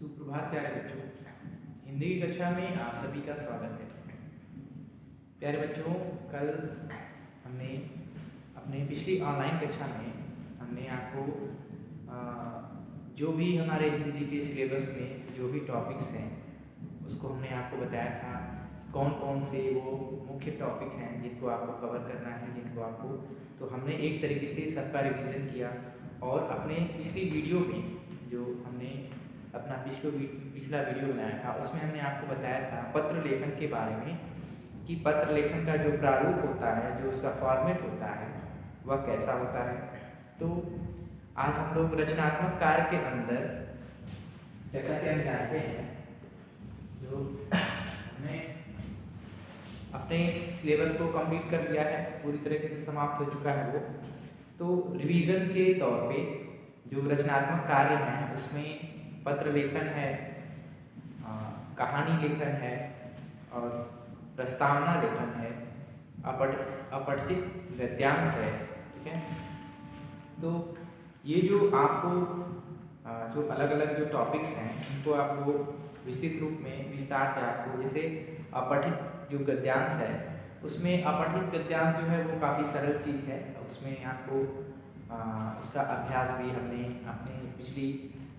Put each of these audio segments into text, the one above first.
सुप्रभात प्यारे बच्चों। हिंदी की कक्षा में आप सभी का स्वागत है। प्यारे बच्चों, कल हमने अपने पिछली ऑनलाइन कक्षा में हमने आपको जो भी हमारे हिंदी के सिलेबस में जो भी टॉपिक्स हैं उसको हमने आपको बताया था कौन कौन से वो मुख्य टॉपिक हैं जिनको आपको कवर करना है, जिनको आपको तो हमने एक तरीके से सबका रिवीजन किया। और अपने पिछली वीडियो में जो हमने अपना पिछला वीडियो बनाया था उसमें हमने आपको बताया था पत्र लेखन के बारे में कि पत्र लेखन का जो प्रारूप होता है, जो उसका फॉर्मेट होता है वह कैसा होता है। तो आज हम लोग रचनात्मक कार्य के अंदर, जैसा कि हम जानते हैं, जो हमने अपने सिलेबस को कंप्लीट कर लिया है, पूरी तरीके से समाप्त हो चुका है वो, तो रिवीजन के तौर पे जो रचनात्मक कार्य हैं उसमें पत्र लेखन है, कहानी लेखन है और प्रस्तावना लेखन है, अपठित गद्यांश है। ठीक है, तो ये जो आपको जो अलग अलग जो टॉपिक्स हैं उनको आपको विस्तृत रूप में विस्तार से आपको, जैसे अपठित जो गद्यांश है उसमें अपठित गद्यांश जो है वो काफ़ी सरल चीज़ है, उसमें आपको उसका अभ्यास भी हमने अपने पिछली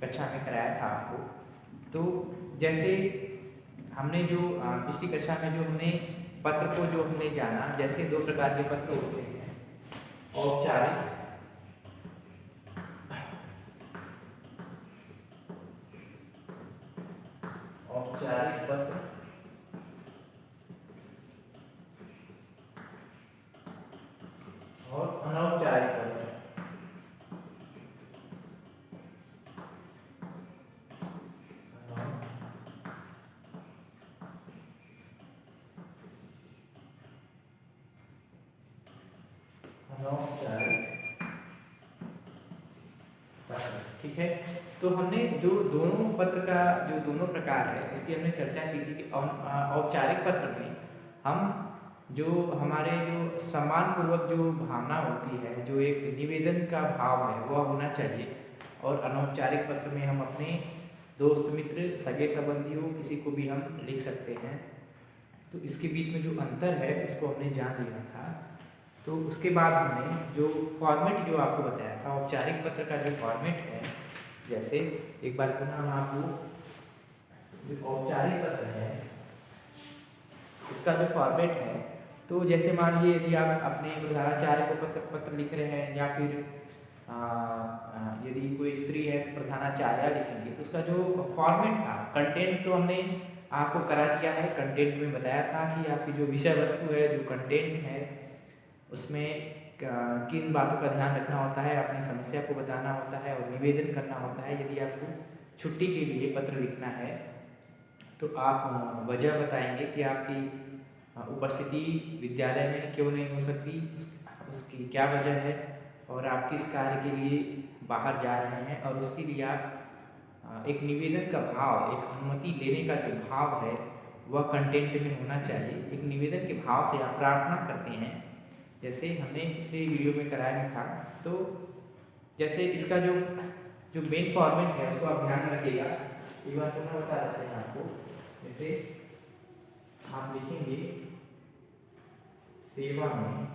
कक्षा में कराया था आपको। तो जैसे हमने जो पिछली कक्षा में जो हमने पत्र को जो हमने जाना, जैसे दो प्रकार के पत्र होते हैं, औपचारिक पत्र और अनौपचारिक पत्र। ठीक है, तो हमने जो दोनों पत्र का जो दोनों प्रकार है इसकी हमने चर्चा की थी कि औपचारिक पत्र में हम जो हमारे जो सम्मानपूर्वक जो भावना होती है, जो एक निवेदन का भाव है वह होना चाहिए। और अनौपचारिक पत्र में हम अपने दोस्त मित्र सगे संबंधियों किसी को भी हम लिख सकते हैं। तो इसके बीच में जो अंतर है उसको हमने जान लिया था। तो उसके बाद हमने जो फॉर्मेट जो आपको बताया था, औपचारिक पत्र का जो फॉर्मेट है, जैसे एक बार पुनः हम आपको जो औपचारिक पत्र है उसका जो फॉर्मेट है, तो जैसे मान लीजिए यदि आप अपने प्रधानाचार्य को पत्र लिख रहे हैं या फिर यदि कोई स्त्री है तो प्रधानाचार्य लिखेंगे, तो उसका जो फॉर्मेट था, कंटेंट तो हमने आपको करा दिया है। कंटेंट में बताया था कि आपकी जो विषय वस्तु है, जो कंटेंट है, उसमें किन बातों का ध्यान रखना होता है, अपनी समस्या को बताना होता है और निवेदन करना होता है। यदि आपको छुट्टी के लिए पत्र लिखना है तो आप वजह बताएंगे कि आपकी उपस्थिति विद्यालय में क्यों नहीं हो सकती, उसकी क्या वजह है और आप किस कार्य के लिए बाहर जा रहे हैं, और उसके लिए आप एक निवेदन का भाव, एक अनुमति लेने का जो भाव है वह कंटेंट में होना चाहिए। एक निवेदन के भाव से आप प्रार्थना करते हैं, जैसे हमने पिछले वीडियो में कराया था। तो जैसे इसका जो मेन फॉर्मेट है उसको आप ध्यान रखिएगा। एक बार पुनः बता देते हैं आपको। जैसे आप लिखेंगे सेवा में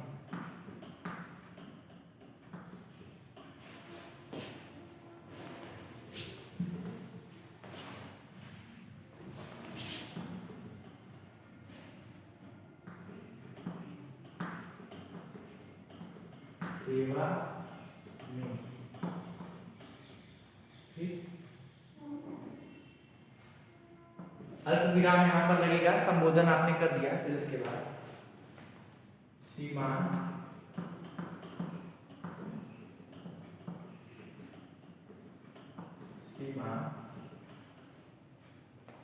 अल्प विराम यहाँ पर लगेगा, संबोधन आपने कर दिया, फिर उसके बाद श्रीमान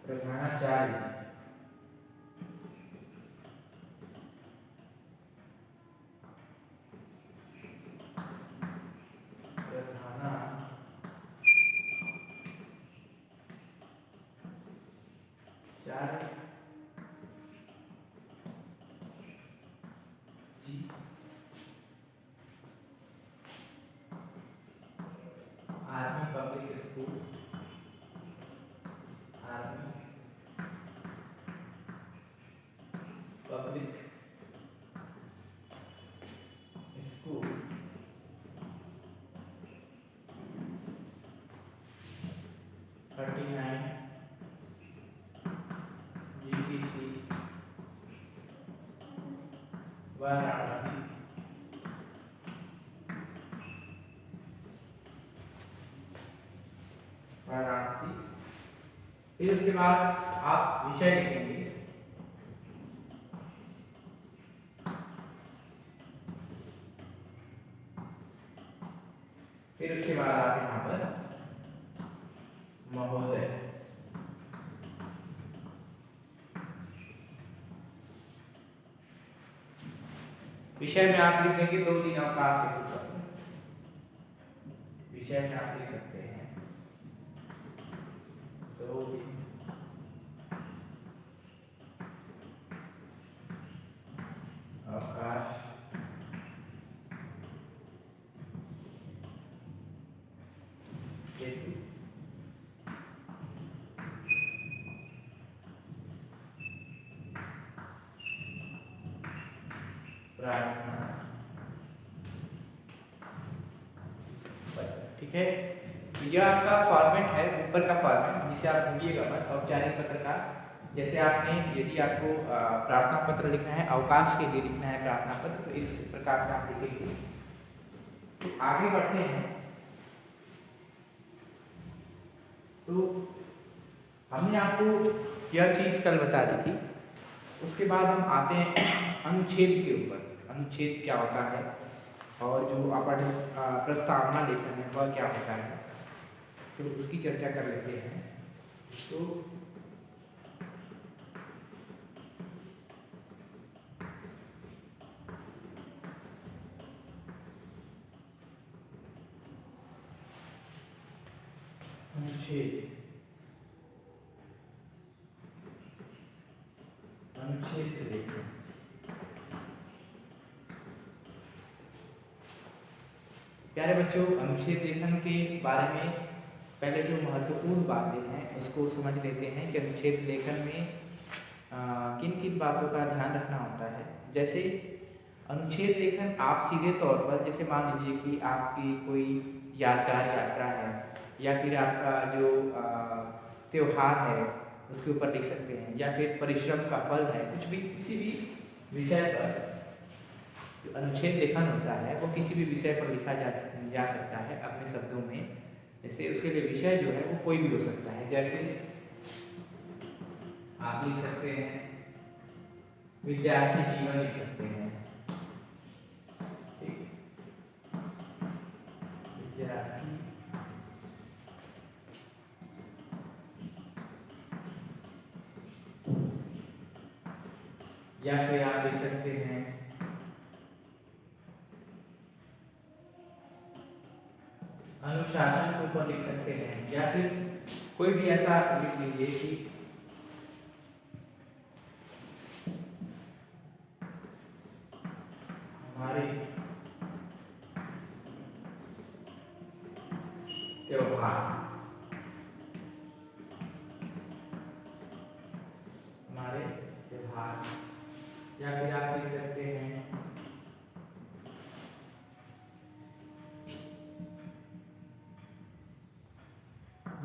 प्रधानाचार्य army public school Varanasi. Varanasi. फिर उसके बाद आप विषय लिखेंगे। फिर उसके बाद आप यहाँ पर महोदय। विषय में आप लिख देंगे 2 दिन अवकाश के ऊपर। विषय में आप लिख सकते हैं 2 दिन अवकाश हेतु प्रार्थना। ठीक है, तो यह आपका फॉर्मेट है, ऊपर का फॉर्मेट जिसे आप भूलिएगा मत। औपचारिक पत्र का जैसे आपने, यदि आपको प्रार्थना पत्र लिखना है, अवकाश के लिए लिखना है प्रार्थना पत्र, तो इस प्रकार से आप लिखेंगे। तो आगे बढ़ते हैं। तो हमने आपको यह चीज कल बता दी थी। उसके बाद हम आते हैं अनुच्छेद के ऊपर। अनुच्छेद क्या होता है और जो अपन प्रस्तावना लेखन है वह क्या होता है, तो उसकी चर्चा कर लेते हैं। तो अनुच्छेद, अनुच्छेद लेखन। प्यारे बच्चों, अनुच्छेद लेखन के बारे में पहले जो महत्वपूर्ण बातें हैं उसको समझ लेते हैं कि अनुच्छेद लेखन में किन किन बातों का ध्यान रखना होता है। जैसे अनुच्छेद लेखन आप सीधे तौर पर, जैसे मान लीजिए कि आपकी कोई यादगार यात्रा है या फिर आपका जो त्योहार है उसके ऊपर लिख सकते हैं, या फिर परिश्रम का फल है, कुछ भी, किसी भी विषय पर जो अनुच्छेद लेखन होता है वो किसी भी विषय पर लिखा जा सकता है अपने शब्दों में। जैसे उसके लिए विषय जो है वो कोई भी हो सकता है। जैसे आप लिख सकते हैं विद्यार्थी जीवन लिख सकते हैं, ठीक, विद्यार्थी या फिर आप लिख सकते हैं अनुशासन के ऊपर लिख सकते हैं, या फिर कोई भी ऐसा लिख लीजिए कि हमारे त्योहार, हमारे त्योहार, या फिर आप लिख सकते हैं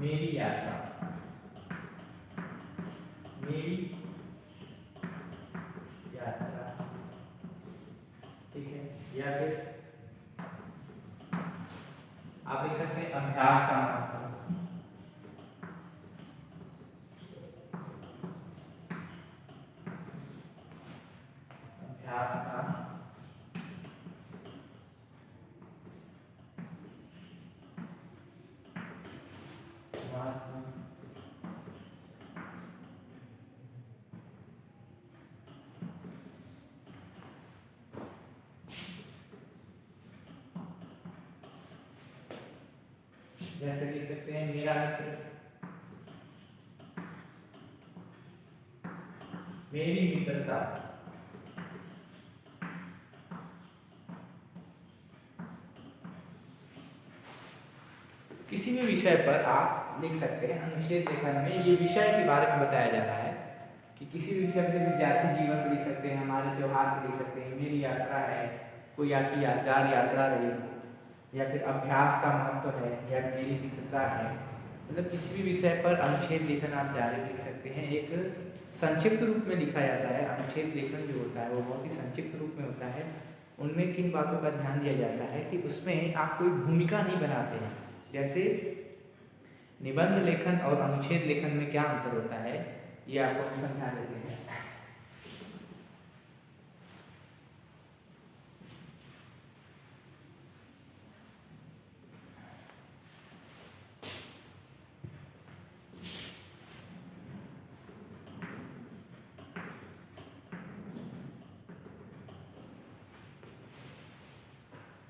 मेरी यात्रा, मेरी यात्रा, ठीक है। या फिर आप लिख सकते हैं अभ्यास का महत्व, अभ्यास का महत्व, या फिर लिख सकते हैं मेरा मित्र, मेरी मित्रता, किसी भी विषय पर आप लिख सकते हैं। अनुच्छेद लेखन में ये विषय के बारे में बताया जा रहा है कि किसी भी विषय पर विद्यार्थी जीवन पर लिख सकते हैं, हमारे त्योहार पर लिख सकते हैं, मेरी यात्रा है, कोई आपकी यादगार यात्रा रही, या फिर अभ्यास का महत्व है, या मेरी मित्रता है, मतलब किसी भी विषय पर अनुच्छेद लेखन आप डायरेक्ट लिख सकते हैं। एक संक्षिप्त रूप में लिखा जाता है। अनुच्छेद लेखन जो होता है वो बहुत ही संक्षिप्त रूप में होता है। उनमें किन बातों का ध्यान दिया जाता है कि उसमें आप कोई भूमिका नहीं बनाते हैं। जैसे निबंध लेखन और अनुच्छेद लेखन में क्या अंतर होता है ये आपको हम समझा देते हैं।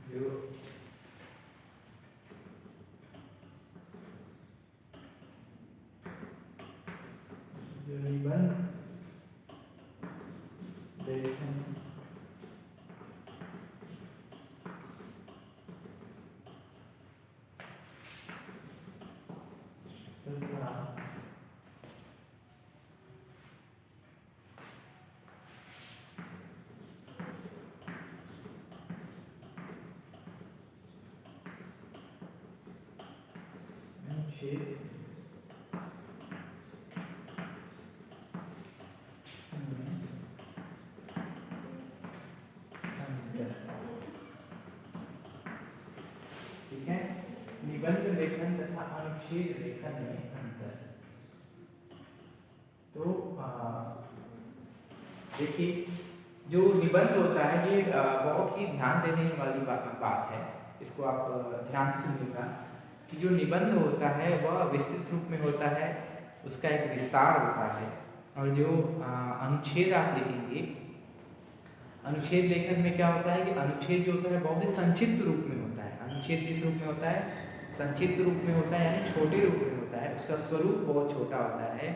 जो निबंध लेखन ठीक है। निबंध लेखन तथा अनुच्छेद लेखन में अंतर। तो देखिए जो निबंध होता है ये बहुत ही ध्यान देने वाली बात है। इसको आप ध्यान से सुनिएगा कि जो निबंध होता है वह विस्तृत रूप में होता है, उसका एक विस्तार होता है। और जो अनुच्छेद आप लिखेंगे, अनुच्छेद लेखन में क्या होता है कि अनुच्छेद जो होता है बहुत ही संक्षिप्त रूप में होता है। अनुच्छेद किस रूप में होता है? संक्षिप्त रूप में होता है, यानी छोटे रूप में होता है। उसका स्वरूप बहुत छोटा होता है।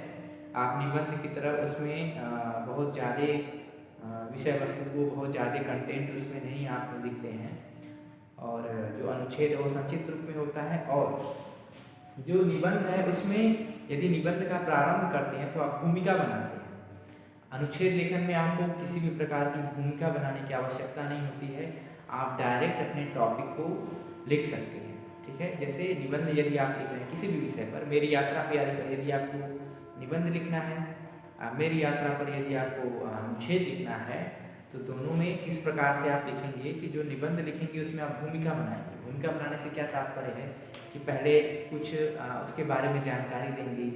आप निबंध की तरह उसमें बहुत ज़्यादा विषय वस्तु को, बहुत ज़्यादा कंटेंट उसमें नहीं आप लिखते हैं। और जो अनुच्छेद है वो संक्षिप्त रूप में होता है। और जो निबंध है उसमें यदि निबंध का प्रारंभ करते हैं तो आप भूमिका बनाते हैं। अनुच्छेद लेखन में आपको किसी भी प्रकार की भूमिका बनाने की आवश्यकता नहीं होती है। आप डायरेक्ट अपने टॉपिक को लिख सकते हैं। ठीक है। जैसे निबंध यदि आप लिख रहे हैं किसी भी विषय पर, मेरी यात्रा पर यदि आपको निबंध लिखना है, मेरी यात्रा पर यदि आपको अनुच्छेद लिखना है, तो दोनों में किस प्रकार से आप लिखेंगे कि जो निबंध लिखेंगे उसमें आप भूमिका बनाएंगे। भूमिका बनाने से क्या तात्पर्य है कि पहले कुछ उसके बारे में जानकारी देंगे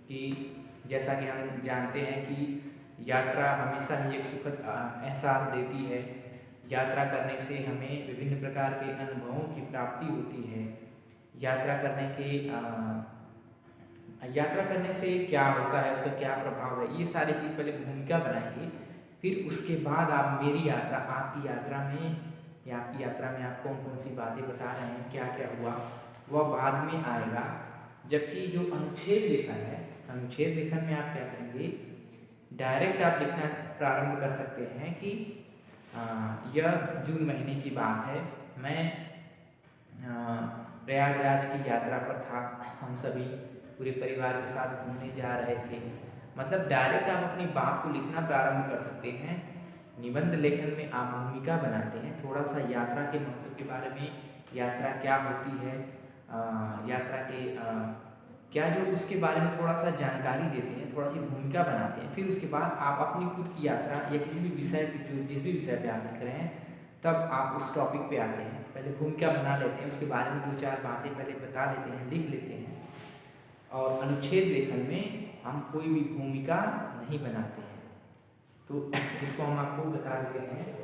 कि जैसा कि हम जानते हैं कि यात्रा हमेशा ही एक सुखद एहसास देती है। यात्रा करने से हमें विभिन्न प्रकार के अनुभवों की प्राप्ति होती है। यात्रा करने से क्या होता है, उसका क्या प्रभाव है, ये सारी चीज़ पहले भूमिका बनाएंगे। फिर उसके बाद आप मेरी यात्रा, आपकी यात्रा में या आपकी यात्रा में आप कौन कौन सी बातें बता रहे हैं, क्या क्या हुआ, वह बाद में आएगा। जबकि जो अनुच्छेद लेखन है, अनुच्छेद लेखन में आप क्या करेंगे, डायरेक्ट आप लिखना प्रारंभ कर सकते हैं कि यह जून महीने की बात है, मैं प्रयागराज की यात्रा पर था, हम सभी पूरे परिवार के साथ घूमने जा रहे थे। मतलब डायरेक्ट आप अपनी बात को लिखना प्रारंभ कर सकते हैं। निबंध लेखन में आप भूमिका बनाते हैं, थोड़ा सा यात्रा के महत्व के बारे में, यात्रा क्या होती है, यात्रा के क्या जो उसके बारे में थोड़ा सा जानकारी देते हैं, थोड़ा सी भूमिका बनाते हैं। फिर उसके बाद आप अपनी खुद की यात्रा या किसी भी विषय पे, जो जिस भी विषय पे आप लिख रहे हैं, तब आप उस टॉपिक पे आते हैं। पहले भूमिका बना लेते हैं, उसके बारे में 2-4 बातें पहले बता देते हैं, लिख लेते हैं। और अनुच्छेद लेखन में हम कोई भी भूमिका नहीं बनाते हैं। तो इसको हम आपको बता देते हैं।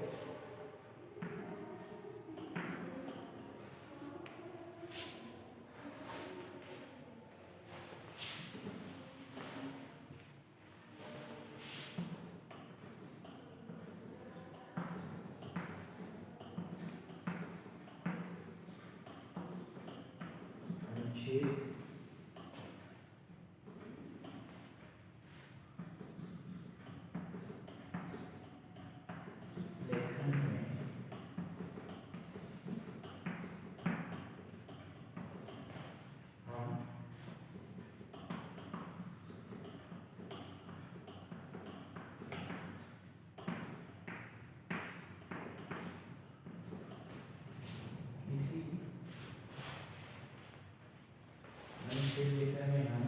अनुच्छेद लेखन में हम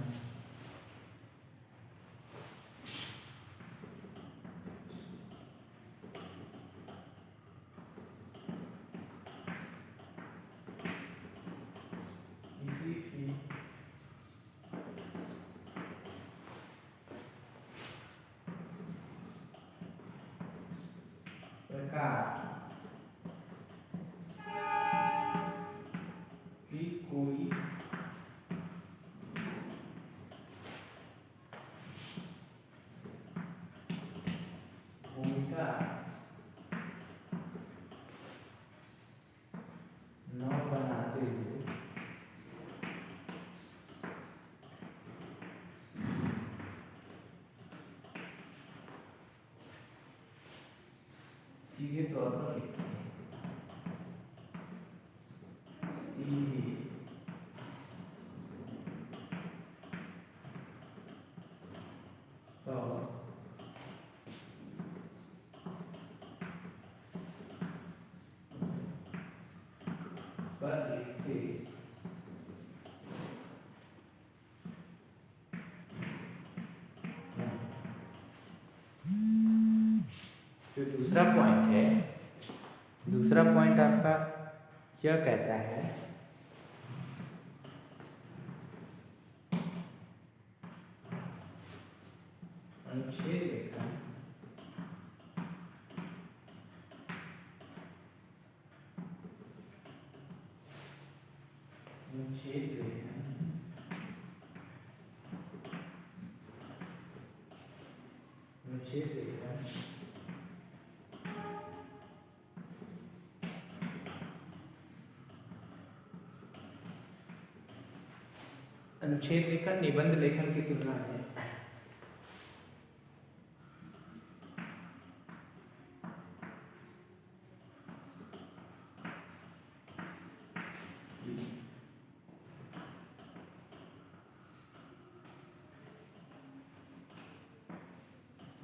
किसी भी प्रकार की कोई भूमिका न बनाते हुए सीधे तौर पर लिखते हैं। सीधे तौर पर लिखते हैं। जो दूसरा पॉइंट है, दूसरा पॉइंट आपका यह कहता है अनुच्छेद लेखन अनुच्छेद लेखन अनुच्छेद लेखन अनुच्छेद लेखन निबंध लेखन की तुलना में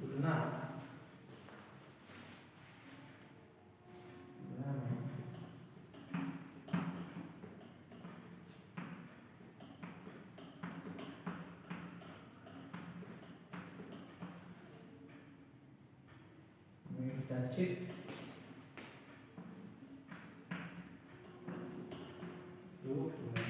तुलना में संक्षिप्त रूप में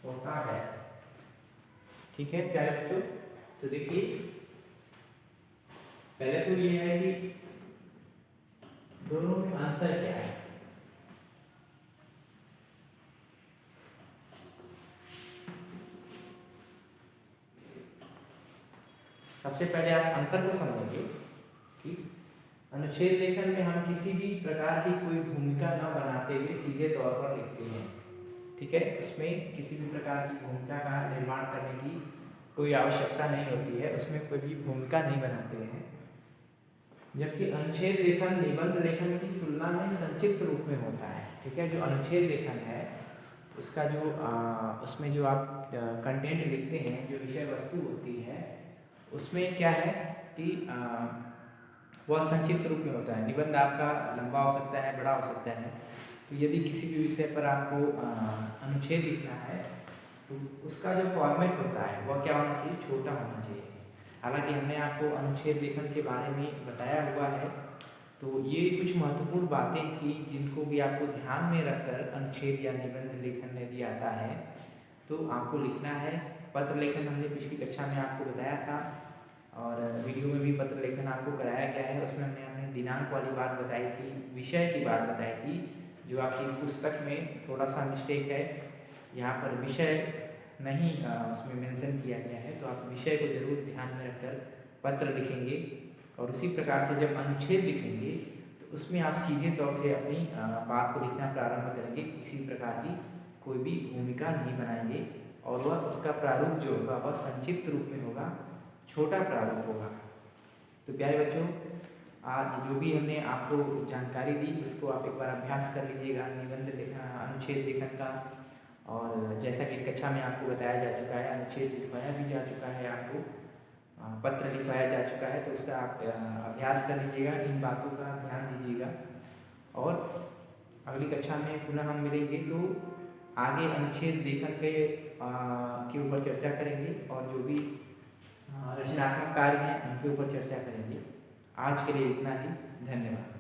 होता है। ठीक है प्यारे बच्चों, तो देखिए पहले तो ये है कि दोनों में अंतर क्या है। सबसे पहले आप अंतर को समझेंगे कि अनुच्छेद लेखन में हम किसी भी प्रकार की कोई भूमिका न बनाते हुए सीधे तौर पर लिखते हैं। ठीक है, उसमें किसी भी प्रकार की भूमिका का निर्माण करने की कोई आवश्यकता नहीं होती है, उसमें कोई भी भूमिका नहीं बनाते हैं। जबकि अनुच्छेद लेखन निबंध लेखन की तुलना में संक्षिप्त रूप में होता है। ठीक है, जो अनुच्छेद लेखन है उसका जो उसमें जो आप कंटेंट लिखते हैं, जो विषय वस्तु होती है, उसमें क्या है कि वह संक्षिप्त रूप में होता है। निबंध आपका लंबा हो सकता है, बड़ा हो सकता है। तो यदि किसी भी विषय पर आपको अनुच्छेद लिखना है तो उसका जो फॉर्मेट होता है वह क्या होना चाहिए, छोटा होना चाहिए। हालांकि हमने आपको अनुच्छेद लेखन के बारे में बताया हुआ है, तो ये कुछ महत्वपूर्ण बातें थी जिनको भी आपको ध्यान में रखकर अनुच्छेद या निबंध लेखन यदि आता है तो आपको लिखना है। पत्र लेखन हमने पिछली कक्षा में आपको बताया था और वीडियो में भी पत्र लेखन आपको कराया गया है। उसमें हमने दिनांक वाली बात बताई थी, विषय की बात बताई थी, जो आपकी पुस्तक में थोड़ा सा मिस्टेक है। यहाँ पर विषय नहीं उसमें मेंशन किया गया है, तो आप विषय को जरूर ध्यान में रखकर पत्र लिखेंगे। और उसी प्रकार से जब अनुच्छेद लिखेंगे तो उसमें आप सीधे तौर से अपनी बात को लिखना प्रारंभ करेंगे, किसी प्रकार की कोई भी भूमिका नहीं बनाएंगे और वह उसका प्रारूप जो होगा वह संक्षिप्त रूप में होगा, छोटा प्रारूप होगा। तो प्यारे बच्चों, आज जो भी हमने आपको जानकारी दी उसको आप एक बार अभ्यास कर लीजिएगा। निबंध लेखन, अनुच्छेद लेखन का और जैसा कि कक्षा में आपको बताया जा चुका है, अनुच्छेद लिखवाया भी जा चुका है, आपको पत्र लिखवाया जा चुका है, तो उसका आप अभ्यास कर लीजिएगा, इन बातों का ध्यान दीजिएगा। और अगली कक्षा में पुनः हम मिलेंगे तो आगे अनुच्छेद लेखन के ऊपर चर्चा करेंगे और जो भी रचनात्मक कार्य हैं उनके ऊपर चर्चा करेंगे। आज के लिए इतना ही, धन्यवाद।